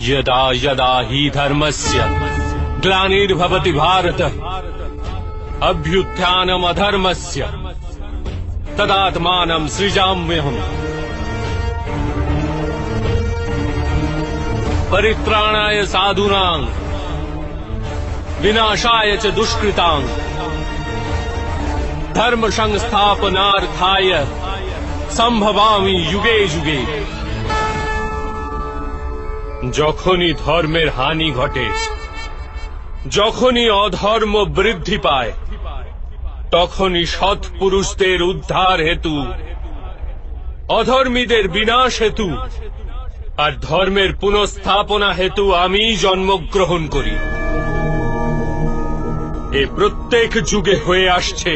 यदा यदा हि धर्मस्य ग्लानिर्भवति भारत अभ्युत्थानमधर्मस्य तदात्मानं सृजाम्यहम्। परित्राणाय साधूनां विनाशाय च दुष्कृतां धर्म संस्थापनार्थाय संभवामि युगे युगे। যখনই ধর্মের হানি ঘটে, যখনই অধর্ম বৃদ্ধি পায়, তখনই সৎপুরুষদের উদ্ধার হেতু, অধর্মীদের বিনাশ হেতু আর ধর্মের পুনঃস্থাপনা হেতু আমি জন্মগ্রহণ করি। এ প্রত্যেক যুগে হয়ে আসছে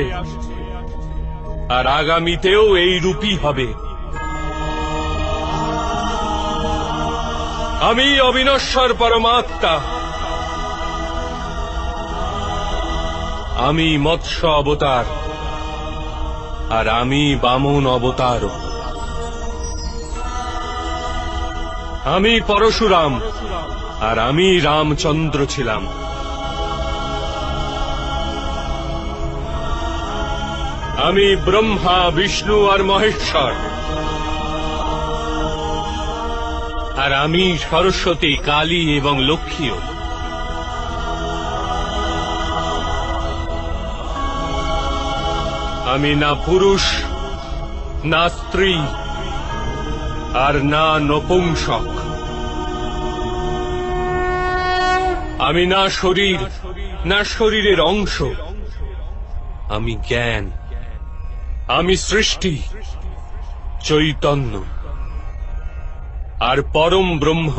আর আগামীতেও এই রূপই হবে। আমি অবিনশ্বর পরমাত্মা, আমি মৎস্য অবতার আর আমি বামন অবতার। আমি পরশুরাম আর আমি রামচন্দ্র ছিলাম। আমি ব্রহ্মা বিষ্ণু আর মহেশ্বর, আর আমি সরস্বতী কালী এবং লক্ষ্মীও। আমি না পুরুষ, না স্ত্রী, আর না নপুংসক। আমি না শরীর, না শরীরের অংশ। আমি জ্ঞান, আমি সৃষ্টি, চৈতন্য আর পরম ব্রহ্ম।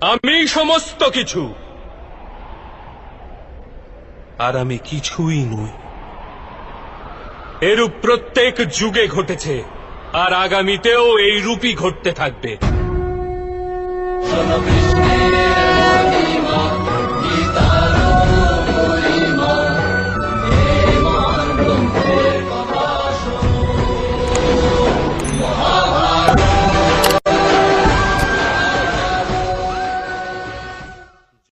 আমি সমস্ত কিছু আর আমি কিছুই নই। এরূপ প্রত্যেক যুগে ঘটেছে আর আগামীতেও এই রূপই ঘটতে থাকবে।